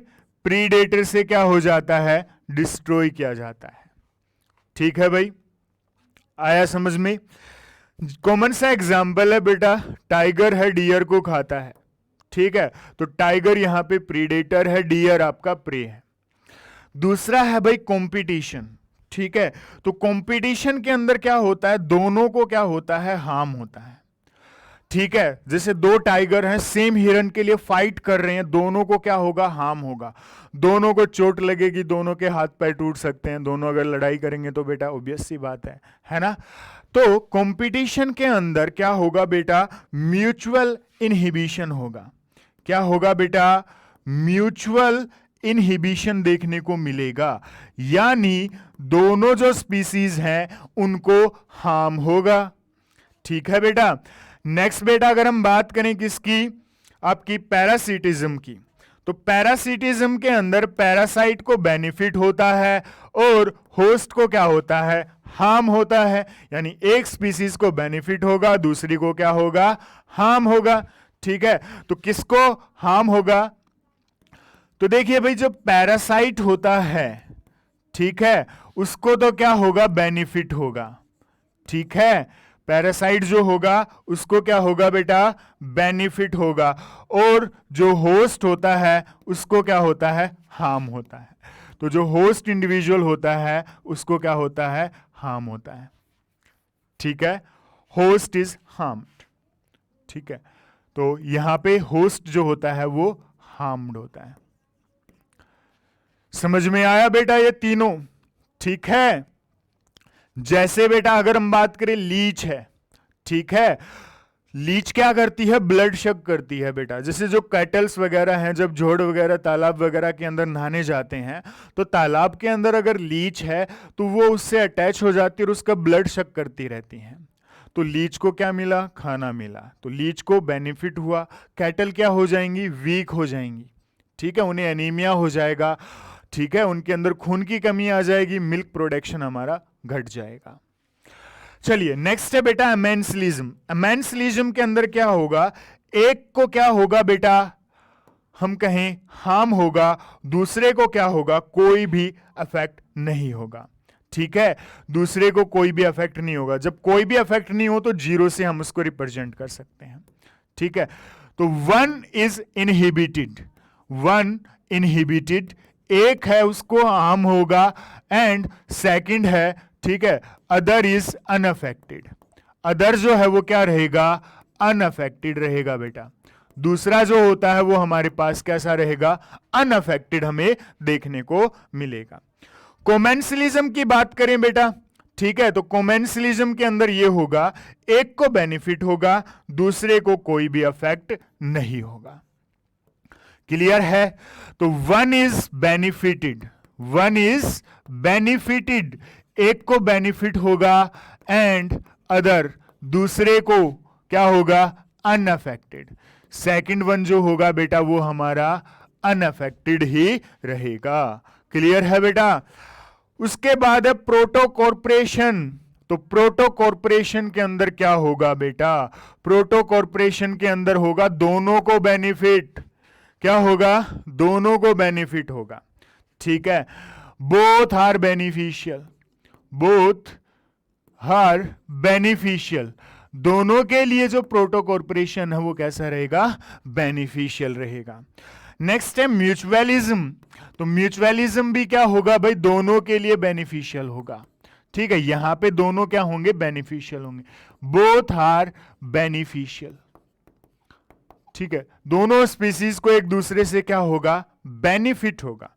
प्रीडेटर से क्या हो जाता है? डिस्ट्रॉय किया जाता है। ठीक है भाई, आया समझ में? कॉमन सा एग्जाम्पल है बेटा, टाइगर है, डियर को खाता है। ठीक है, तो टाइगर यहां पे प्रीडेटर है, डियर आपका प्रे है। दूसरा है भाई कंपटीशन। ठीक है, तो कंपटीशन के अंदर क्या होता है? दोनों को क्या होता है? हार्म होता है। ठीक है, जैसे दो टाइगर हैं, सेम हिरन के लिए फाइट कर रहे हैं, दोनों को क्या होगा? हार्म होगा, दोनों को चोट लगेगी, दोनों के हाथ पैर टूट सकते हैं, दोनों अगर लड़ाई करेंगे तो बेटा ऑब्वियस सी बात है ना? तो कंपटीशन के अंदर क्या होगा बेटा? म्यूचुअल इनहिबिशन होगा। क्या होगा बेटा? म्यूचुअल इनहिबिशन देखने को मिलेगा, यानी दोनों जो स्पीसीज हैं उनको हार्म होगा। ठीक है बेटा। नेक्स्ट बेटा, अगर हम बात करें किसकी? आपकी पैरासिटिज्म की, तो पैरासिटिज्म के अंदर पैरासाइट को बेनिफिट होता है और होस्ट को क्या होता है? हार्म होता है, यानी एक स्पीसीज को बेनिफिट होगा, दूसरी को क्या होगा? हार्म होगा। ठीक है, तो किसको हार्म होगा? तो देखिए भाई, जो पैरासाइट होता है, ठीक है, उसको तो क्या होगा? बेनिफिट होगा। ठीक है, पैरासाइट जो होगा उसको क्या होगा बेटा? बेनिफिट होगा, और जो होस्ट होता है उसको क्या होता है? हार्म होता है। तो जो होस्ट इंडिविजुअल होता है उसको क्या होता है? हार्म होता है। ठीक है, होस्ट इज हार्म्ड। ठीक है, तो यहां पे होस्ट जो होता है वो हार्म्ड होता है। समझ में आया बेटा ये तीनों? ठीक है, जैसे बेटा अगर हम बात करें लीच है, ठीक है, लीच क्या करती है? ब्लड शक करती है बेटा। जैसे जो कैटल्स वगैरह हैं, जब जोड़ वगैरह तालाब वगैरह के अंदर नहाने जाते हैं, तो तालाब के अंदर अगर लीच है तो वो उससे अटैच हो जाती है और उसका ब्लड शक करती रहती हैं। तो लीच को क्या मिला, खाना मिला, तो लीच को बेनिफिट हुआ। कैटल क्या हो जाएंगी, वीक हो जाएंगी, ठीक है, उन्हें एनीमिया हो जाएगा, ठीक है, उनके अंदर खून की कमी आ जाएगी, मिल्क प्रोडक्शन हमारा घट जाएगा। चलिए नेक्स्ट है बेटा एमेंसलिज्म। एमेंसलिज्म के अंदर क्या होगा, एक को क्या होगा बेटा, हम कहें हार्म होगा, दूसरे को क्या होगा, कोई भी अफेक्ट नहीं होगा, ठीक है, दूसरे को कोई भी अफेक्ट नहीं होगा। जब कोई भी अफेक्ट नहीं हो तो जीरो से हम उसको रिप्रेजेंट कर सकते हैं, ठीक है। तो one is inhibited, one inhibited, एक है उसको हार्म होगा, एंड सेकंड है, ठीक है, अदर इज अनअफेक्टेड, अदर जो है वो क्या रहेगा, अनअफेक्टेड रहेगा बेटा। दूसरा जो होता है वो हमारे पास कैसा रहेगा, अनअफेक्टेड हमें देखने को मिलेगा। कोमेंसलिज्म की बात करें बेटा, ठीक है, तो कोमेंसलिज्म के अंदर ये होगा, एक को बेनिफिट होगा, दूसरे को कोई भी अफेक्ट नहीं होगा। क्लियर है? तो one is benefited, one is benefited, एक को बेनिफिट होगा, एंड अदर दूसरे को क्या होगा, अनअफेक्टेड। सेकंड वन जो होगा बेटा वो हमारा अनअफेक्टेड ही रहेगा। क्लियर है बेटा? उसके बाद है प्रोटो कॉर्पोरेशन। तो प्रोटो कॉर्पोरेशन के अंदर क्या होगा बेटा, प्रोटो कॉर्पोरेशन के अंदर होगा दोनों को बेनिफिट, क्या होगा, दोनों को बेनिफिट होगा, ठीक है, both are beneficial, both are beneficial, दोनों के लिए जो प्रोटो कॉर्पोरेशन है वो कैसा रहेगा, बेनिफिशियल रहेगा। नेक्स्ट है म्यूचुअलिज्म। तो म्यूचुअलिज्म भी क्या होगा भाई, दोनों के लिए बेनिफिशियल होगा, ठीक है, यहां पे दोनों क्या होंगे, बेनिफिशियल होंगे, बोथ आर बेनिफिशियल, ठीक है, दोनों स्पीसीज को एक दूसरे से क्या होगा, बेनिफिट होगा।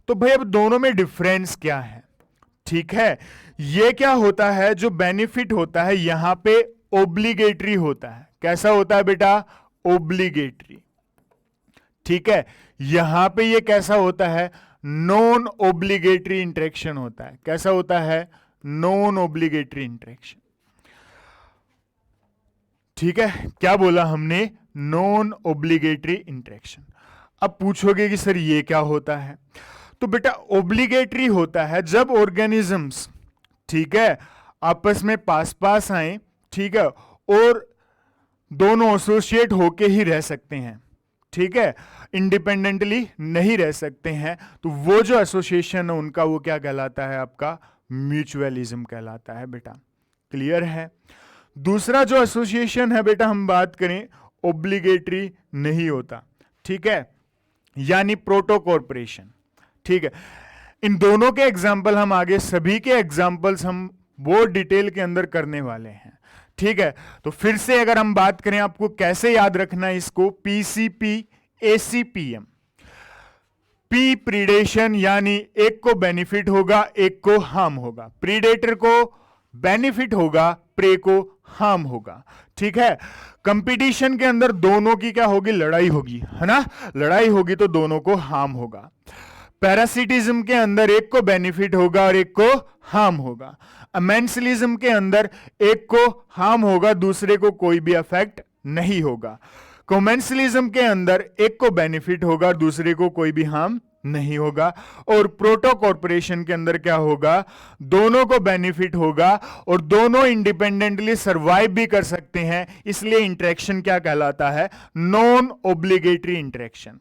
तो भाई अब दोनों में डिफरेंस क्या है, ठीक है, ये क्या होता है, जो बेनिफिट होता है यहां पे ओब्लिगेटरी होता है, कैसा होता है बेटा, ओब्लिगेटरी, ठीक है, यहां पे ये कैसा होता है, नॉन ओब्लिगेटरी इंटरेक्शन होता है, कैसा होता है, नॉन ओब्लिगेटरी इंटरेक्शन, ठीक है, क्या बोला हमने, नॉन ओब्लिगेटरी इंटरेक्शन। अब पूछोगे कि सर ये क्या होता है, तो बेटा ओब्लिगेटरी होता है जब ऑर्गेनिजम्स, ठीक है, आपस में पास पास आए, ठीक है, और दोनों एसोसिएट होके ही रह सकते हैं, ठीक है, इंडिपेंडेंटली नहीं रह सकते हैं, तो वो जो एसोसिएशन है उनका वो क्या कहलाता है, आपका म्यूचुअलिज्म कहलाता है बेटा। क्लियर है? दूसरा जो एसोसिएशन है बेटा हम बात करें, ओब्लिगेटरी नहीं होता, ठीक है, यानी प्रोटो कॉर्पोरेशन, ठीक है। इन दोनों के एग्जाम्पल हम आगे सभी के एग्जाम्पल्स हम बहुत डिटेल के अंदर करने वाले हैं, ठीक है। तो फिर से अगर हम बात करें आपको कैसे याद रखना है इसको, पीसीपी एसीपीएम, पी प्रीडेशन, यानी एक को बेनिफिट होगा एक को हार्म होगा, प्रीडेटर को बेनिफिट होगा प्रे को हार्म होगा, ठीक है। कंपटीशन के अंदर दोनों की क्या होगी, लड़ाई होगी, है ना, लड़ाई होगी तो दोनों को हार्म होगा। पैरासिटिज्म के अंदर एक को बेनिफिट होगा और एक को हार्म होगा। अमेंसलिज्म के अंदर एक को हार्म होगा, दूसरे को कोई भी अफेक्ट नहीं होगा। कोमेंसलिज्म के अंदर एक को बेनिफिट होगा, दूसरे को कोई भी हार्म नहीं होगा। और प्रोटो कॉर्पोरेशन के अंदर क्या होगा, दोनों को बेनिफिट होगा और दोनों इंडिपेंडेंटली सर्वाइव भी कर सकते हैं, इसलिए इंटरेक्शन क्या कहलाता है, नॉन ओब्लिगेटरी इंटरेक्शन।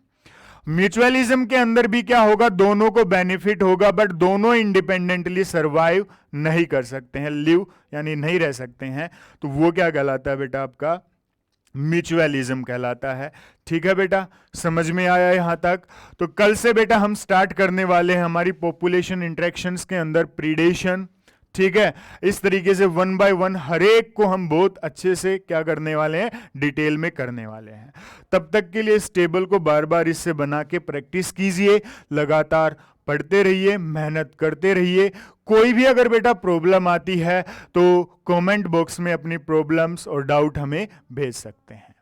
म्यूचुअलिज्म के अंदर भी क्या होगा, दोनों को बेनिफिट होगा बट दोनों इंडिपेंडेंटली सर्वाइव नहीं कर सकते हैं, लिव यानी नहीं रह सकते हैं, तो वो क्या कहलाता है बेटा, आपका म्यूचुअलिज्म कहलाता है। ठीक है बेटा, समझ में आया यहां तक? तो कल से बेटा हम स्टार्ट करने वाले हैं हमारी पॉपुलेशन इंटरेक्शंस के अंदर प्रीडेशन, ठीक है। इस तरीके से वन बाय वन हर एक को हम बहुत अच्छे से क्या करने वाले हैं, डिटेल में करने वाले हैं। तब तक के लिए इस टेबल को बार बार इससे बना के प्रैक्टिस कीजिए, लगातार पढ़ते रहिए, मेहनत करते रहिए। कोई भी अगर बेटा प्रॉब्लम आती है तो कमेंट बॉक्स में अपनी प्रॉब्लम्स और डाउट हमें भेज सकते हैं।